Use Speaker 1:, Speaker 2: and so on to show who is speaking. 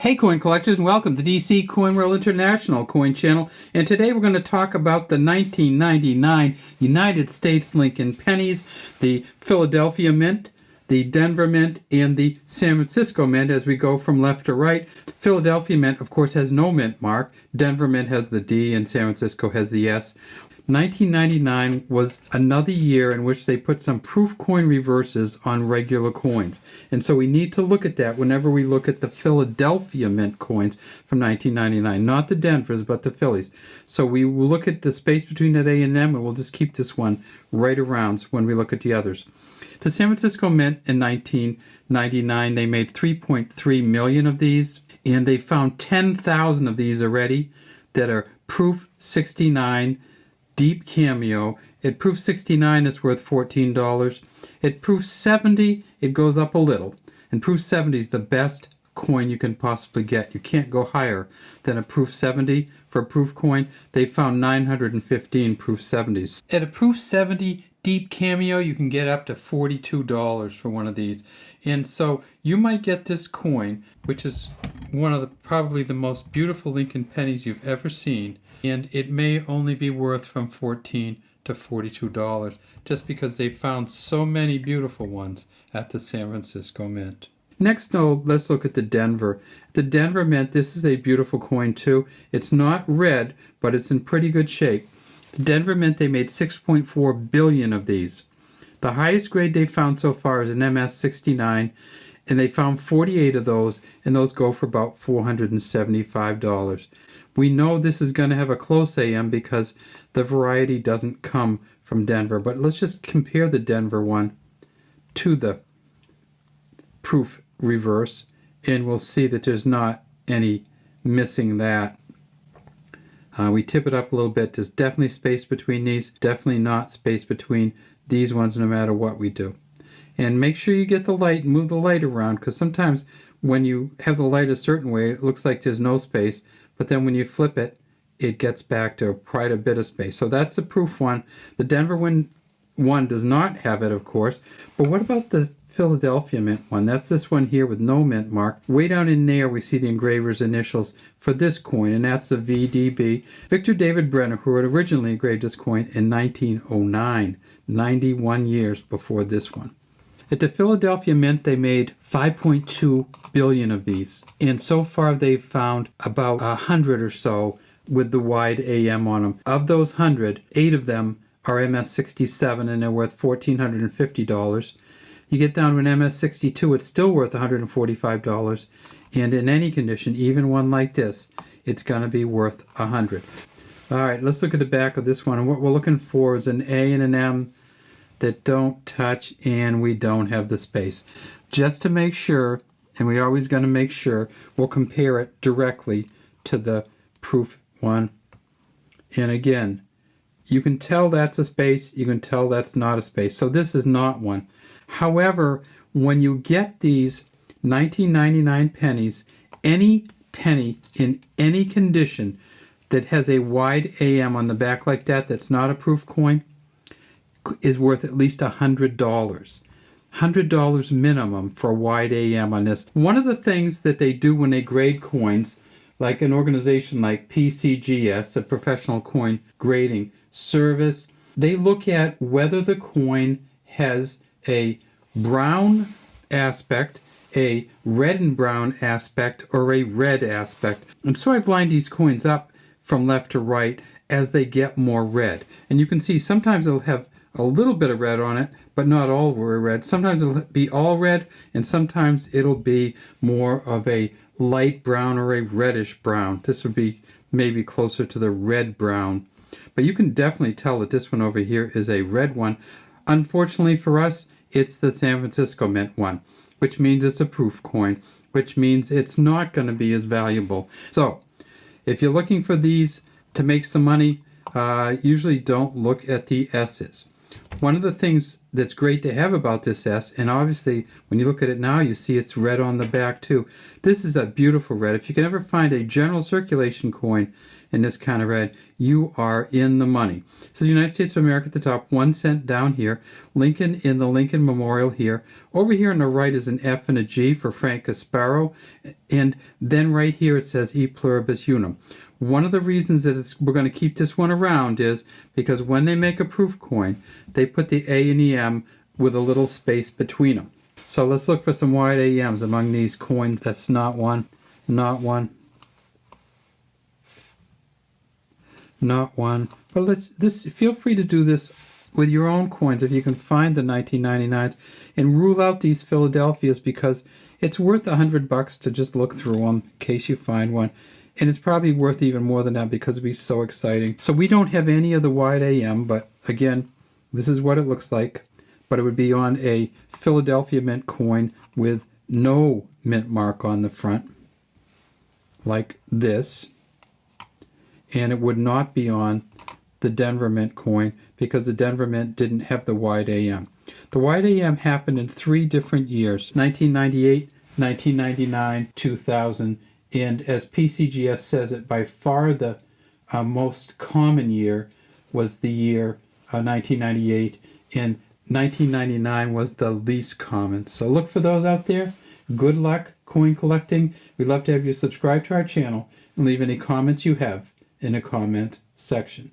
Speaker 1: Hey coin collectors, and welcome to DC Coin World International Coin Channel. And today we're going to talk about the 1999 United States Lincoln pennies, the Philadelphia Mint, the Denver Mint, and the San Francisco Mint as we go from left to right. Philadelphia Mint, of course, has no mint mark. Denver Mint has the D and San Francisco has the S. 1999 was another year in which they put some proof coin reverses on regular coins. And so we need to look at that whenever we look at the Philadelphia Mint coins from 1999. Not the Denvers, but the Phillies. So we will look at the space between that A and M, and we'll just keep this one right around when we look at the others. The San Francisco Mint in 1999, they made 3.3 million of these, and they found 10,000 of these already that are proof 69 deep cameo. At proof 69 it's worth $14. At proof 70 it goes up a little, and proof 70 is the best coin you can possibly get. You can't go higher than a proof 70 for a proof coin. They found 915 proof 70s. At a proof 70 deep cameo you can get up to $42 for one of these. And so you might get this coin, which is one of the probably the most beautiful Lincoln pennies you've ever seen, and it may only be worth from $14 to $42 just because they found so many beautiful ones at the San Francisco Mint. Next, let's look at the Denver. The Denver Mint, this is a beautiful coin too. It's not red, but it's in pretty good shape. The Denver Mint, they made 6.4 billion of these. The highest grade they found so far is an MS 69, and they found 48 of those, and those go for about $475. We know this is going to have a close AM because the variety doesn't come from Denver, but let's just compare the Denver one to the proof reverse, and we'll see that there's not any missing that. We tip it up a little bit. There's definitely space between these, definitely not space between these ones no matter what we do. And make sure you get the light and move the light around, because sometimes when you have the light a certain way it looks like there's no space, but then when you flip it, it gets back to quite a bit of space. So that's the proof one. The Denver one does not have it, of course. But what about the Philadelphia Mint one? That's this one here with no mint mark. Way down in there we see the engraver's initials for this coin, and that's the VDB. Victor David Brenner, who had originally engraved this coin in 1909, 91 years before this one. At the Philadelphia Mint, they made 5.2 billion of these, and so far they've found about 100 or so with the wide AM on them. Of those 100, 8 of them are MS67, and they're worth $1,450. You get down to an MS62, it's still worth $145, and in any condition, even one like this, it's going to be worth $100. All right, let's look at the back of this one, and what we're looking for is an A and an M that don't touch, and we don't have the space. Just to make sure, and we're always going to make sure, we'll compare it directly to the proof one. And again, you can tell that's a space, you can tell that's not a space. So this is not one. However, when you get these 1999 pennies, any penny in any condition that has a wide AM on the back like that, that's not a proof coin, is worth at least $100. $100 minimum for a wide AM on this. One of the things that they do when they grade coins, like an organization like PCGS, a professional coin grading service, they look at whether the coin has a brown aspect, a red and brown aspect, or a red aspect. And so I've lined these coins up from left to right as they get more red. And you can see sometimes it'll have a little bit of red on it, but not all were red. Sometimes it'll be all red, and sometimes it'll be more of a light brown or a reddish brown. This would be maybe closer to the red brown. But you can definitely tell that this one over here is a red one. Unfortunately for us, it's the San Francisco Mint one, which means it's a proof coin, which means it's not going to be as valuable. So if you're looking for these to make some money, usually don't look at the S's. One of the things that's great to have about this S, and obviously when you look at it now you see it's red on the back too. This is a beautiful red. If you can ever find a general circulation coin and this kind of red, you are in the money. It says United States of America at the top, 1 cent down here, Lincoln in the Lincoln Memorial here. Over here on the right is an F and a G for Frank Gasparo, and then right here it says E pluribus unum. One of the reasons that we're going to keep this one around is because when they make a proof coin, they put the A and the M with a little space between them. So let's look for some wide AMs among these coins. That's not one, not one, not one. But feel free to do this with your own coins if you can find the 1999s, and rule out these Philadelphias, because it's worth $100 to just look through them in case you find one. And it's probably worth even more than that because it'd be so exciting. So we don't have any of the wide AM, but again, this is what it looks like. But it would be on a Philadelphia Mint coin with no mint mark on the front, like this. And it would not be on the Denver Mint coin because the Denver Mint didn't have the wide AM. The wide AM happened in 3 different years, 1998, 1999, 2000, and as PCGS says it, by far the most common year was the year 1998, and 1999 was the least common. So look for those out there. Good luck coin collecting. We'd love to have you subscribe to our channel and leave any comments you have in the comment section.